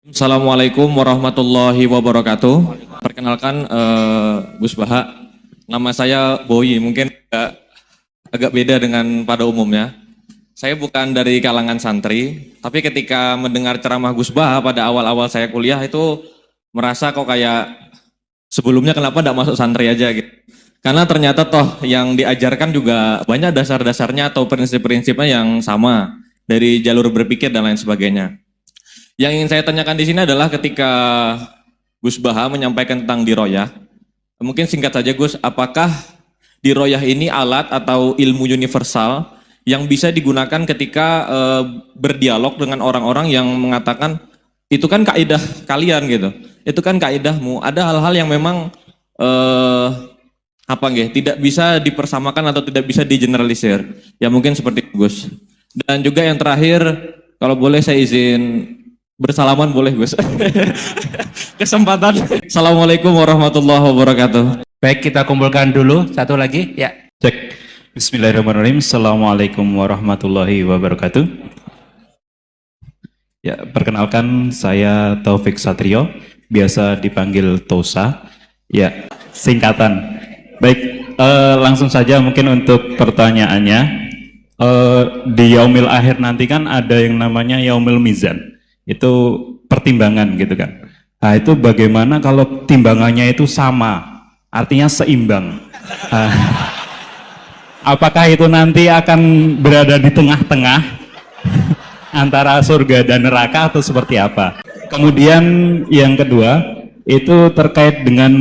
Assalamualaikum warahmatullahi wabarakatuh. Perkenalkan Gus Baha, nama saya Boyi, mungkin agak beda dengan pada umumnya. Saya bukan dari kalangan santri, tapi ketika mendengar ceramah Gus Baha pada awal-awal saya kuliah itu merasa kok kayak sebelumnya kenapa tidak masuk santri aja gitu. Karena ternyata toh yang diajarkan juga banyak dasar-dasarnya atau prinsip-prinsipnya yang sama dari jalur berpikir dan lain sebagainya. Yang ingin saya tanyakan di sini adalah ketika Gus Baha menyampaikan tentang diroyah, mungkin singkat saja Gus, apakah diroyah ini alat atau ilmu universal yang bisa digunakan ketika berdialog dengan orang-orang yang mengatakan itu kan kaidah kalian gitu, itu kan kaidahmu. Ada hal-hal yang memang tidak bisa dipersamakan atau tidak bisa digeneralisir. Ya mungkin seperti itu Gus. Dan juga yang terakhir, kalau boleh saya izin bersalaman boleh Gus. Kesempatan. Assalamualaikum warahmatullahi wabarakatuh. Baik, kita kumpulkan dulu satu lagi ya. Cek. Bismillahirrahmanirrahim. Assalamualaikum warahmatullahi wabarakatuh. Ya, perkenalkan saya Taufik Satrio, biasa dipanggil Tosa. Ya, singkatan. Baik, langsung saja mungkin untuk pertanyaannya. Di Yaumil Akhir nanti kan ada yang namanya Yaumil Mizan. Itu pertimbangan gitu kan. Nah, itu bagaimana kalau timbangannya itu sama, artinya seimbang. Apakah itu nanti akan berada di tengah-tengah antara surga dan neraka atau seperti apa? Kemudian yang kedua, itu terkait dengan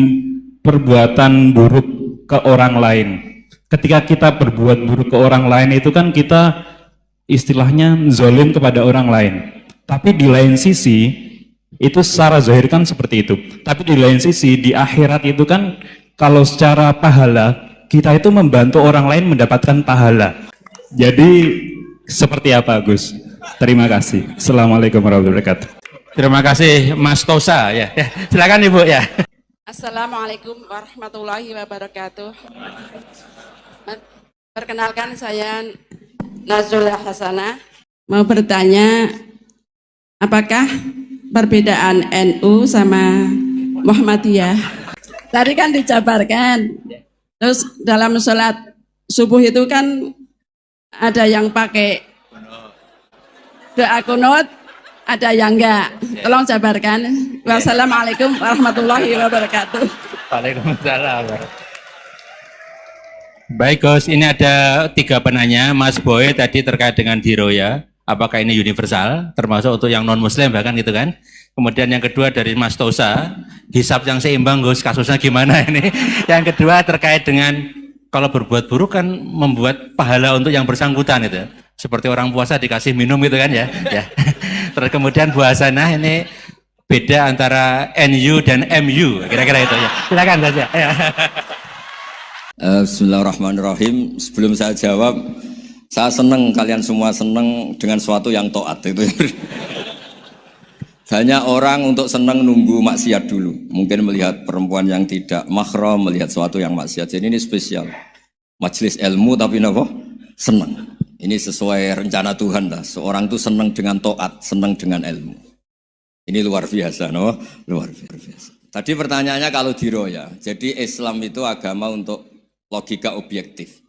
perbuatan buruk ke orang lain. Ketika kita berbuat buruk ke orang lain itu kan kita istilahnya zalim kepada orang lain. Tapi di lain sisi, itu secara zahir kan seperti itu. Tapi di lain sisi, di akhirat itu kan, kalau secara pahala, kita itu membantu orang lain mendapatkan pahala. Jadi, seperti apa Gus? Terima kasih. Assalamualaikum warahmatullahi wabarakatuh. Terima kasih Mas Tosa ya. Silakan Ibu ya. Assalamualaikum warahmatullahi wabarakatuh. Perkenalkan saya Nazrullah Hasanah. Mau bertanya, apakah perbedaan NU sama Muhammadiyah? Tadi kan dijabarkan. Terus dalam sholat subuh itu kan ada yang pakai doa kunut, ada yang enggak. Tolong jabarkan. Wassalamualaikum warahmatullahi wabarakatuh. Waalaikumsalam. Baik Gus, ini ada 3 penanya. Mas Boy tadi terkait dengan diroya. Apakah ini universal, termasuk untuk yang non-muslim bahkan gitu kan. Kemudian yang kedua dari Mas Tosa, hisab yang seimbang Gus, kasusnya gimana ini. Yang kedua terkait dengan kalau berbuat buruk kan membuat pahala untuk yang bersangkutan itu. Seperti orang puasa dikasih minum gitu kan ya. Ya. Terus kemudian Bu Hasanah ini beda antara NU dan MU, kira-kira itu ya. Silakan saja. Ya. Bismillahirrahmanirrahim. Sebelum saya jawab, saya senang kalian semua senang dengan sesuatu yang taat itu. Banyak orang untuk senang nunggu maksiat dulu. Mungkin melihat perempuan yang tidak mahram, melihat sesuatu yang maksiat. Jadi ini spesial. Majelis ilmu tapi apa? Senang. Ini sesuai rencana Tuhan lah. Seorang itu senang dengan taat, senang dengan ilmu. Ini luar biasa, no? Luar biasa. Tadi pertanyaannya kalau diroya. Jadi Islam itu agama untuk logika objektif.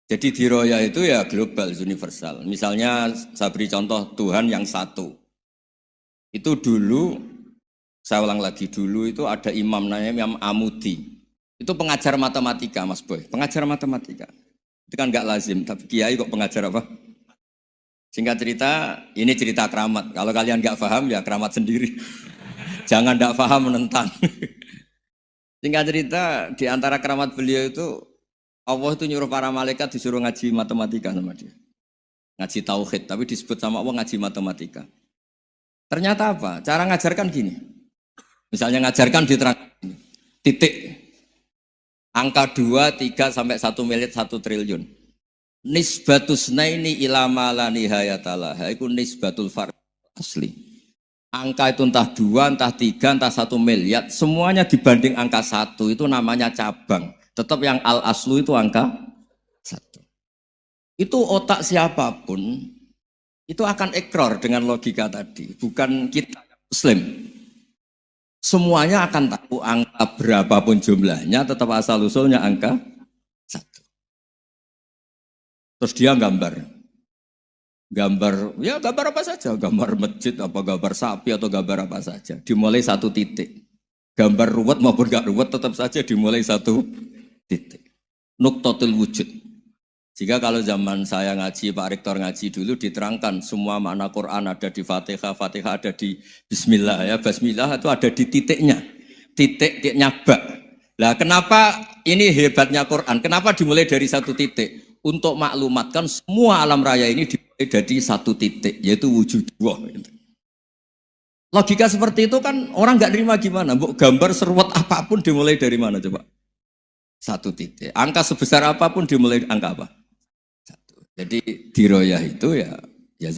Jadi diroya itu ya global, universal. Misalnya saya beri contoh Tuhan yang satu. Itu dulu, saya ulang lagi, dulu itu ada imam namanya Imam Amudi. Itu pengajar matematika Mas Boy, pengajar matematika. Itu kan nggak lazim, tapi kiai kok pengajar apa? Singkat cerita, ini cerita keramat. Kalau kalian nggak paham ya keramat sendiri. Jangan nggak paham menentang. Singkat cerita, di antara keramat beliau itu Allah itu nyuruh para malaikat disuruh ngaji matematika sama dia. Ngaji tauhid, tapi disebut sama Allah ngaji matematika. Ternyata apa? Cara ngajarkan gini. Misalnya ngajarkan diterang titik. Angka 2, 3, sampai 1 miliar 1 triliun. Nisbatus naini ila ma la nihayatalah. Itu nisbatul fard asli. Angka itu entah 2, entah 3, entah 1 miliar. Semuanya dibanding angka 1 itu namanya cabang. Tetap yang al-aslu itu angka 1. Itu otak siapapun, itu akan ekor dengan logika tadi. Bukan kita yang Muslim. Semuanya akan tahu angka berapapun jumlahnya, tetap asal-usulnya angka 1. Terus dia gambar apa saja, gambar masjid, apa gambar sapi atau gambar apa saja, dimulai 1 titik. Gambar ruwet maupun gak ruwet tetap saja dimulai 1 titik. Nuktotul wujud. Jika kalau zaman saya ngaji, Pak Rektor ngaji dulu diterangkan semua makna Quran ada di Fatihah, Fatihah ada di Bismillah ya, Bismillah itu ada di titiknya, titiknya bak. Lah kenapa ini hebatnya Quran? Kenapa dimulai dari 1 titik? Untuk maklumatkan semua alam raya ini dimulai dari 1 titik, yaitu wujudullah. Logika seperti itu kan orang nggak terima gimana? Bu, gambar seruat apapun dimulai dari mana coba? 1 titik. Angka sebesar apapun dimulai angka apa? 1. Jadi diroyah itu ya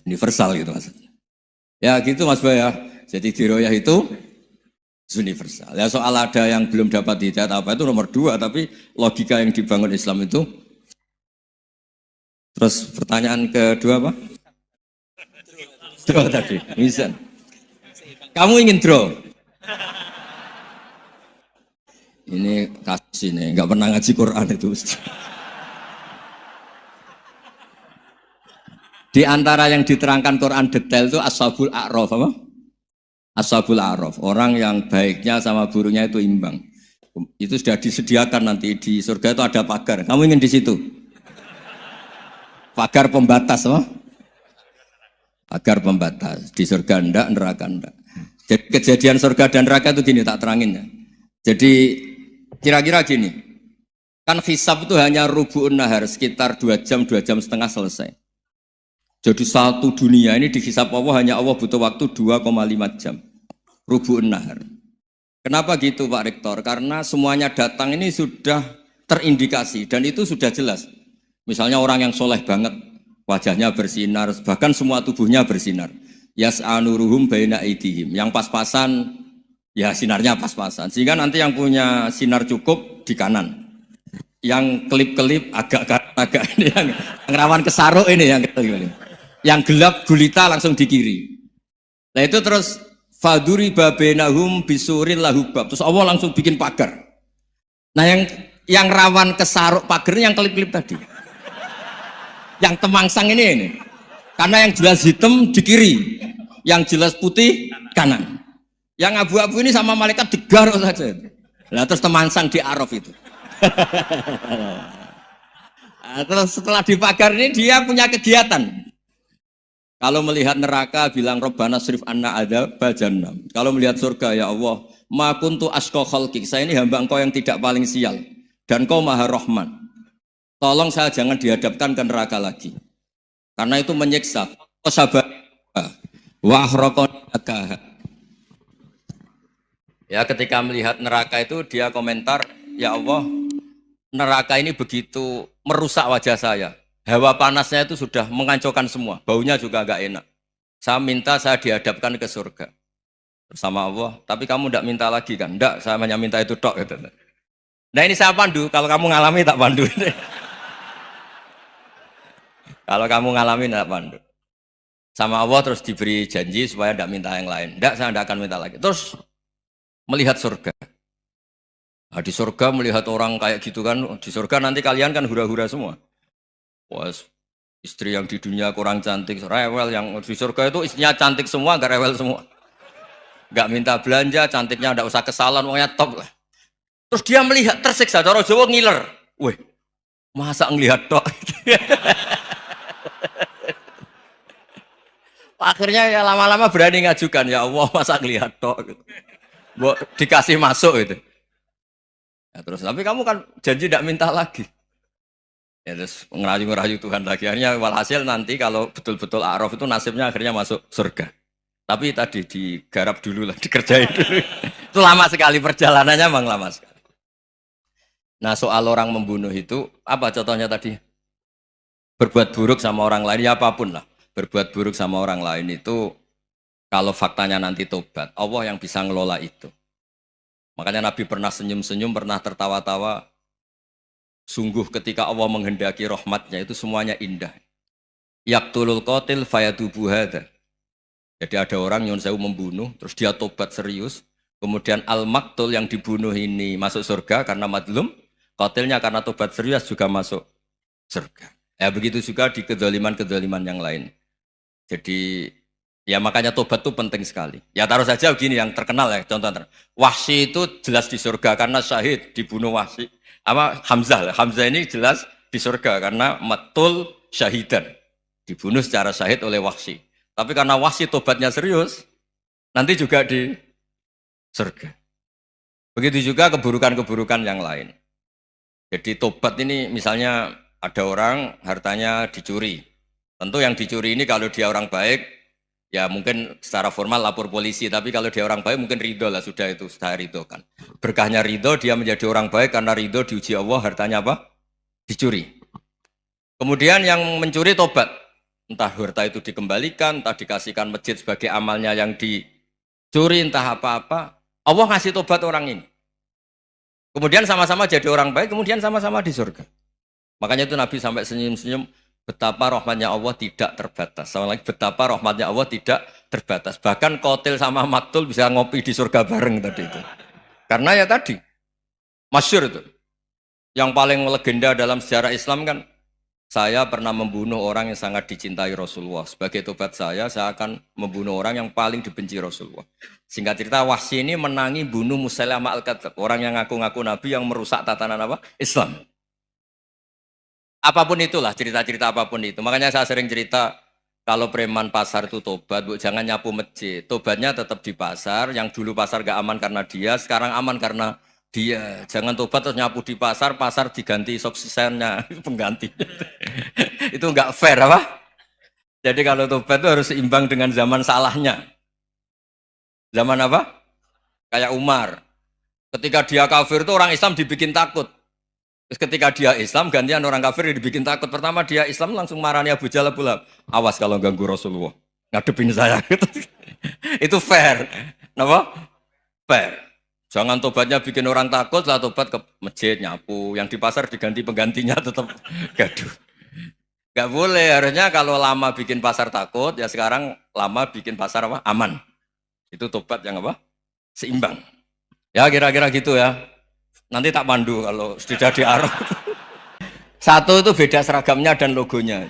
universal gitu maksudnya. Ya gitu Mas Boy ya. Jadi diroyah itu universal. Ya soal ada yang belum dapat hidayat apa itu nomor 2, tapi logika yang dibangun Islam itu. Terus pertanyaan kedua apa? Draw tadi, misal. Kamu ingin draw? Ini kasus ini, nggak pernah ngaji Quran itu. Di antara yang diterangkan Quran detail itu Ashabul A'raf apa? Ashabul A'raf, orang yang baiknya sama buruknya itu imbang. Itu sudah disediakan nanti di surga itu ada pagar. Kamu ingin di situ? Pagar pembatas apa? Pagar pembatas. Di surga enggak, neraka enggak. Jadi kejadian surga dan neraka itu gini, tak terangin ya. Jadi kira-kira gini, kan hisab itu hanya rubu'un nahar, sekitar 2 jam, 2 jam setengah selesai. Jadi 1 dunia ini dihisab Allah, hanya Allah butuh waktu 2,5 jam. Rubu'un nahar. Kenapa gitu Pak Rektor? Karena semuanya datang ini sudah terindikasi dan itu sudah jelas. Misalnya orang yang soleh banget, wajahnya bersinar, bahkan semua tubuhnya bersinar. Yas'anuruhum baina aidihim. Yang pas-pasan, ya sinarnya pas-pasan. Sehingga nanti yang punya sinar cukup di kanan. Yang kelip-kelip agak ini, yang rawan kesaruk ini. Yang gelap gulita langsung di kiri. Nah itu terus, faduri babenahum bisuril lahubab. Terus Allah langsung bikin pagar. Nah yang rawan kesaruk pagarnya yang kelip-kelip tadi. Yang temangsang ini. Karena yang jelas hitam di kiri, yang jelas putih kanan. Yang abu-abu ini sama malaikat digaruk saja. Nah, terus temangsang di Araf itu. Nah, terus setelah dipagar ini dia punya kegiatan. Kalau melihat neraka bilang Rabbana srif anna adzaba jahannam. Kalau melihat surga ya Allah, ma kuntu asqa khalqik. Saya ini hamba Engkau yang tidak paling sial dan Engkau Maha Rahman. Tolong saya jangan dihadapkan ke neraka lagi. Karena itu menyiksa. Ya ketika melihat neraka itu dia komentar, ya Allah, neraka ini begitu merusak wajah saya. Hawa panasnya itu sudah menghancurkan semua. Baunya juga agak enak. Saya minta saya dihadapkan ke surga. Bersama Allah. Tapi kamu tidak minta lagi kan? Tidak, saya hanya minta itu tok. Gitu. Nah ini saya pandu. Kalau kamu ngalami tak pandu. Kalau kamu ngalamin tidak pandu. Sama Allah terus diberi janji supaya tidak minta yang lain. Tidak, saya tidak akan minta lagi. Terus melihat surga. Nah, di surga melihat orang kayak gitu kan. Di surga nanti kalian kan hura-hura semua. Wah, istri yang di dunia kurang cantik, rewel. Yang di surga itu istrinya cantik semua, gak rewel semua. Gak minta belanja, cantiknya tidak usah kesalahan, pokoknya top lah. Terus dia melihat tersiksa. Cara Jawa ngiler. Wih, masa ngelihat tok? Akhirnya ya lama-lama berani ngajukan, ya Allah masa ngelihat tok gitu. Dikasih masuk gitu. Ya, terus tapi kamu kan janji tidak minta lagi. Ya terus ngerayu-ngerayu Tuhan lagi. Akhirnya walhasil nanti kalau betul-betul A'raf itu nasibnya akhirnya masuk surga. Tapi tadi digarap dulu lah, dikerjain dulu. Itu lama sekali perjalanannya, memang lama sekali. Nah soal orang membunuh itu apa contohnya tadi? Berbuat buruk sama orang lain ya apapun lah. Berbuat buruk sama orang lain itu kalau faktanya nanti tobat, Allah yang bisa ngelola itu. Makanya Nabi pernah senyum-senyum, pernah tertawa-tawa. Sungguh ketika Allah menghendaki rahmatnya itu semuanya indah. Yaqtulul qatil fayatubu hadza. Jadi ada orang nyun sewu membunuh, terus dia tobat serius, kemudian al-maktul yang dibunuh ini masuk surga karena madlum, qatilnya karena tobat serius juga masuk surga. Ya begitu juga di kedoliman-kedoliman yang lain. Jadi ya makanya tobat itu penting sekali. Ya taruh saja begini yang terkenal ya, contoh Wahsy itu jelas di surga karena syahid dibunuh Wahsy. Apa Hamzah? Hamzah ini jelas di surga karena matul syahidan, dibunuh secara syahid oleh Wahsy. Tapi karena Wahsy tobatnya serius, nanti juga di surga. Begitu juga keburukan-keburukan yang lain. Jadi tobat ini misalnya ada orang hartanya dicuri. Tentu yang dicuri ini kalau dia orang baik, ya mungkin secara formal lapor polisi. Tapi kalau dia orang baik mungkin ridho lah, sudah itu, sudah ridho kan. Berkahnya ridho, dia menjadi orang baik karena ridho diuji Allah, hartanya apa? Dicuri. Kemudian yang mencuri tobat. Entah harta itu dikembalikan, entah dikasihkan masjid sebagai amalnya yang dicuri, entah apa-apa. Allah ngasih tobat orang ini. Kemudian sama-sama jadi orang baik, kemudian sama-sama di surga. Makanya itu Nabi sampai senyum-senyum, betapa rahmatnya Allah tidak terbatas. Sama lagi, betapa rahmatnya Allah tidak terbatas. Bahkan qatil sama maktul bisa ngopi di surga bareng tadi itu. Karena ya tadi, masyhur itu. Yang paling legenda dalam sejarah Islam kan, saya pernah membunuh orang yang sangat dicintai Rasulullah. Sebagai tobat saya akan membunuh orang yang paling dibenci Rasulullah. Singkat cerita, Wahsy ini menangi bunuh Musailamah al-Kadzdzab, orang yang ngaku-ngaku Nabi yang merusak tatanan apa? Islam. Apapun itulah, cerita-cerita apapun itu. Makanya saya sering cerita, kalau preman pasar itu tobat, bu, jangan nyapu masjid. Tobatnya tetap di pasar, yang dulu pasar gak aman karena dia, sekarang aman karena dia. Jangan tobat terus nyapu di pasar, pasar diganti suksesennya, pengganti. Itu nggak fair apa? Jadi kalau tobat itu harus seimbang dengan zaman salahnya. Zaman apa? Kayak Umar. Ketika dia kafir itu orang Islam dibikin takut. Terus ketika dia Islam, gantian orang kafir dibikin takut. Pertama dia Islam langsung marahnya Abu Jahal, awas kalau ganggu Rasulullah. Ngadepin saya. Itu fair. Kenapa? Fair. Jangan tobatnya bikin orang takut, lah tobat ke masjid, nyapu. Yang di pasar diganti penggantinya tetap gaduh. Gak boleh, harusnya kalau lama bikin pasar takut, ya sekarang lama bikin pasar apa? Aman. Itu tobat yang apa? Seimbang. Ya kira-kira gitu ya. Nanti tak pandu kalau sudah di Arab. Satu itu beda seragamnya dan logonya.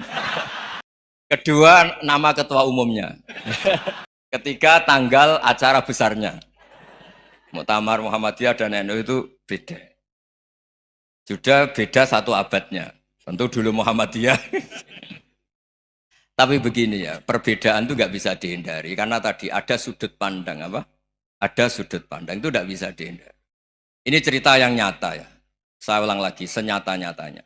Kedua, nama ketua umumnya. Ketiga, tanggal acara besarnya. Muktamar Muhammadiyah dan NU itu beda. Sudah beda satu abadnya. Tentu dulu Muhammadiyah. Tapi begini ya, perbedaan itu nggak bisa dihindari. Karena tadi ada sudut pandang apa? Ada sudut pandang, itu nggak bisa dihindari. Ini cerita yang nyata ya. Saya ulang lagi, senyata-nyatanya.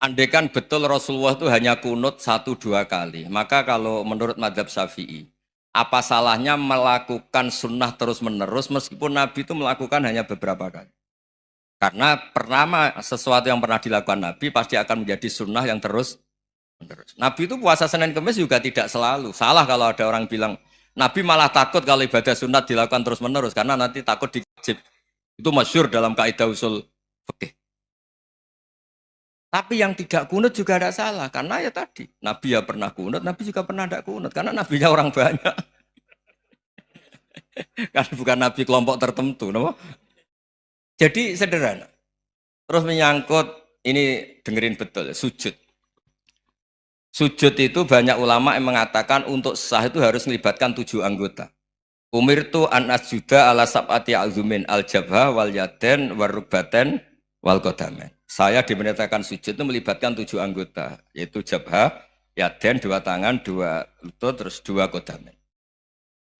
Andaikan betul Rasulullah itu hanya kunut 1-2 kali. Maka kalau menurut mazhab Syafi'i, apa salahnya melakukan sunnah terus-menerus meskipun Nabi itu melakukan hanya beberapa kali. Karena pertama sesuatu yang pernah dilakukan Nabi pasti akan menjadi sunnah yang terus-menerus. Nabi itu puasa Senin Kemis juga tidak selalu. Salah kalau ada orang bilang, Nabi malah takut kalau ibadah sunat dilakukan terus-menerus karena nanti takut diwajib. Itu masyhur dalam kaidah usul fikih. Tapi yang tidak kunut juga tidak salah. Karena ya tadi, Nabi ya pernah kunut, Nabi juga pernah tidak kunut. Karena Nabinya orang banyak. Karena bukan Nabi kelompok tertentu. No? Jadi sederhana. Terus menyangkut, ini dengerin betul, sujud. Sujud itu banyak ulama yang mengatakan untuk sah itu harus melibatkan 7 anggota. Umirtu an asjuda ala sab'ati azumin al-jabha wal yaden warrubaten wal qadamen. Saya diperintahkan sujud itu melibatkan 7 anggota, yaitu jabha, yaden, 2 tangan, 2 lutut, terus 2 qadamen.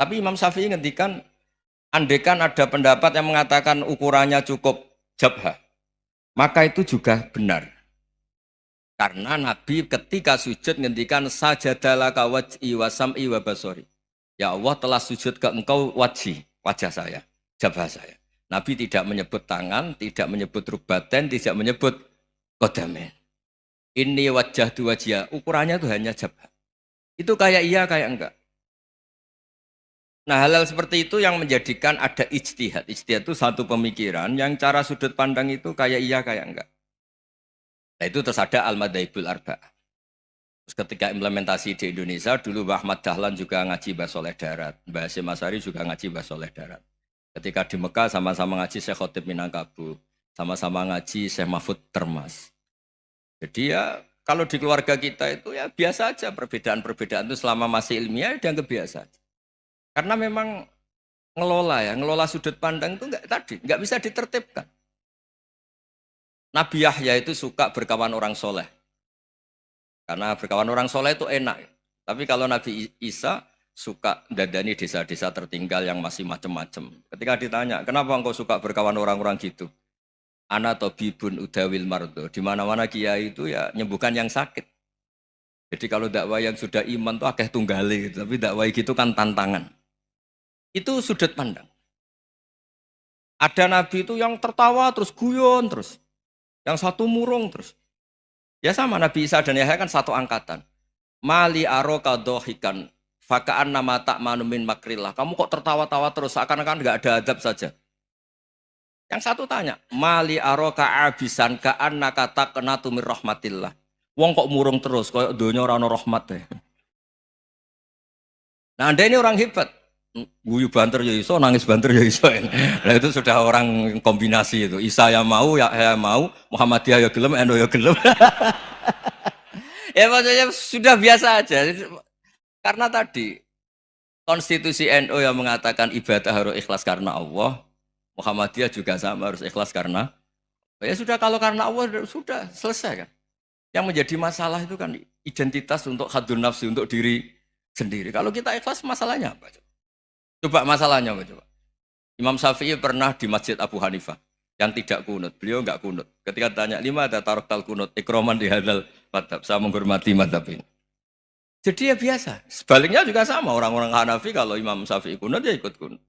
Tapi Imam Syafi'i ngendikan, andaikan ada pendapat yang mengatakan ukurannya cukup jabha, maka itu juga benar. Karena Nabi ketika sujud ngendikan sajadalaka waj'i wa sam'i wa basori. Ya Allah telah sujud ke engkau wajah saya, jabha saya. Nabi tidak menyebut tangan, tidak menyebut rubaten, tidak menyebut qadamen. Ini wajah dua wajah, ukurannya itu hanya jabha. Itu kayak iya, kayak enggak. Nah hal-hal seperti itu yang menjadikan ada ijtihad. Ijtihad itu satu pemikiran yang cara sudut pandang itu kayak iya, kayak enggak. Nah itu terus ada al-madhaibul arba'ah. ketika implementasi di Indonesia, dulu Mbah Ahmad Dahlan juga ngaji Mbah Soleh Darat, Mbah Hasyim Asy'ari juga ngaji Mbah Soleh Darat. Ketika di Mekah sama-sama ngaji Syekh Khotib Minangkabau, sama-sama ngaji Syekh Mahfud Termas. Jadi ya kalau di keluarga kita itu ya biasa aja, perbedaan-perbedaan itu selama masih ilmiah dianggap biasa aja. Karena memang ngelola sudut pandang itu nggak bisa ditertibkan. Nabi Yahya itu suka berkawan orang soleh. Karena berkawan orang soleh itu enak. Tapi kalau Nabi Isa suka dadani desa-desa tertinggal yang masih macam-macam. Ketika ditanya, kenapa engkau suka berkawan orang-orang gitu? Ana tabibun udawil mardo. Di mana-mana kiai itu ya nyembuhkan yang sakit. Jadi kalau dakwah yang sudah iman tuh akeh tunggali, tapi dakwah gitu kan tantangan. Itu sudut pandang. Ada nabi itu yang tertawa terus guyon terus. Yang satu murung terus. Ya sama Nabi Isa dan Yahya kan satu angkatan. Mali aroka dohikan fakaan nama tak manumin makrillah. Kamu kok tertawa-tawa terus seakan-akan nggak ada adab saja. Yang satu tanya, mali aroka abisan kaan nakata kena tumir rahmatillah. Wong kok murung terus, kok dunia orang rahmat deh. Nah anda ini orang hebat. Guyu banter ya iso, nangis banter ya iso. Nah itu sudah orang kombinasi itu. Isa ya mau, ya mau, Muhammadiyah ya gelem, NU ya gelem. Ya maksudnya sudah biasa aja. Karena tadi konstitusi NU yang mengatakan ibadah harus ikhlas karena Allah, Muhammadiyah juga sama harus ikhlas karena ya sudah, kalau karena Allah sudah selesai kan. Yang menjadi masalah itu kan identitas untuk hadun nafsi, untuk diri sendiri. Kalau kita ikhlas masalahnya apa? Coba masalahnya apa coba? Imam Syafi'i pernah di Masjid Abu Hanifah yang tidak kunut. Beliau enggak kunut. Ketika tanya 5 ada tarokal kunut, ikroman di hadal madhab. Saya menghormati madhab ini. Jadi ya biasa. Sebaliknya juga sama. Orang-orang Hanafi kalau Imam Syafi'i kunut ya ikut kunut.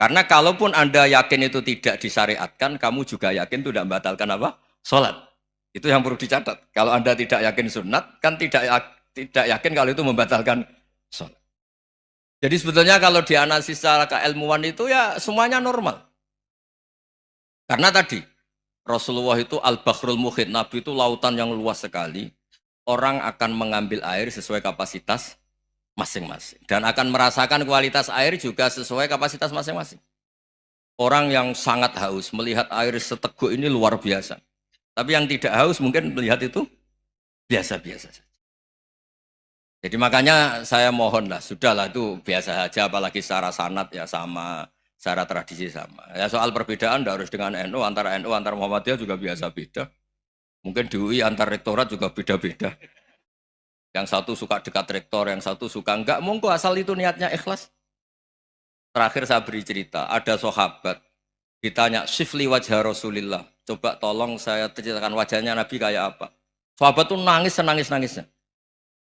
Karena kalaupun Anda yakin itu tidak disyariatkan, kamu juga yakin itu tidak membatalkan apa? Sholat. Itu yang perlu dicatat. Kalau Anda tidak yakin sunat, kan tidak yakin kalau itu membatalkan sholat. Jadi sebetulnya kalau dianalisis secara keilmuan itu ya semuanya normal. Karena tadi Rasulullah itu al-Bahrul Muhit, Nabi itu lautan yang luas sekali. Orang akan mengambil air sesuai kapasitas masing-masing. Dan akan merasakan kualitas air juga sesuai kapasitas masing-masing. Orang yang sangat haus melihat air seteguk ini luar biasa. Tapi yang tidak haus mungkin melihat itu biasa-biasa saja. Jadi makanya saya mohonlah, sudahlah itu biasa saja, apalagi secara sanad ya sama, secara tradisi sama. Ya soal perbedaan harus dengan NU, antara Muhammadiyah juga biasa beda. Mungkin di UI antar rektorat juga beda-beda. Yang satu suka dekat rektor, yang satu suka enggak. Monggo asal itu niatnya ikhlas. Terakhir saya beri cerita, ada sahabat ditanya, "Sifli wajah Rasulillah." Coba tolong saya ceritakan wajahnya Nabi kayak apa. Sahabat tuh nangis senangis-nangisnya.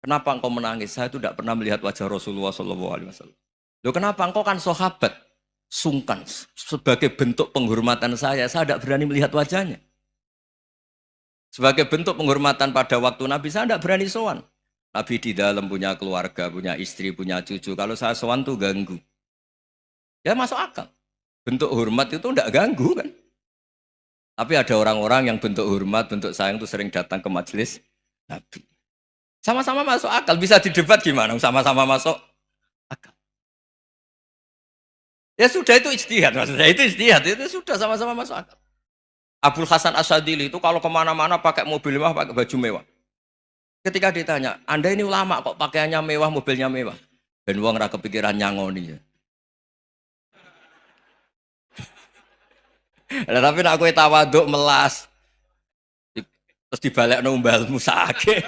Kenapa engkau menangis? Saya itu tidak pernah melihat wajah Rasulullah SAW. Loh kenapa? Engkau kan sahabat. Sungkan. Sebagai bentuk penghormatan saya tidak berani melihat wajahnya. Sebagai bentuk penghormatan pada waktu Nabi, saya tidak berani sowan. Nabi di dalam punya keluarga, punya istri, punya cucu. Kalau saya sowan tuh ganggu. Ya masuk akal. Bentuk hormat itu tidak ganggu kan. Tapi ada orang-orang yang bentuk hormat, bentuk sayang itu sering datang ke majelis Nabi. Sama-sama masuk akal, bisa didebat gimana? Sama-sama masuk akal. Ya sudah itu ijtihad, maksudnya itu ijtihad, itu sudah sama-sama masuk akal. Abul Hasan Asyadili itu kalau kemana-mana pakai mobil mewah, pakai baju mewah. Ketika ditanya, Anda ini ulama kok pakaiannya mewah, mobilnya mewah? Ben wong ra kepikiran nyangoni ya. Tapi nak kowe tawaduk melas, terus dibalik numbalmu sakit.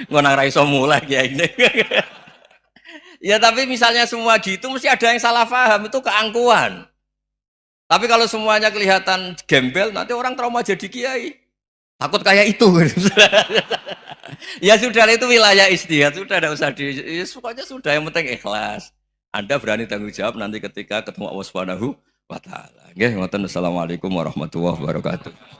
Ngono ora iso mulai ya ini. Ya tapi misalnya semua gitu mesti ada yang salah paham, itu keangkuhan. Tapi kalau semuanya kelihatan gembel, nanti orang trauma jadi kiai. Takut kayak itu. Ya sudah, itu wilayah ijtihad, sudah tidak usah ya, pokoknya sudah, yang penting ikhlas. Anda berani tanggung jawab nanti ketika ketemu Allah Subhanahu wa taala. Nggih, ngoten. Assalamualaikum warahmatullahi wabarakatuh.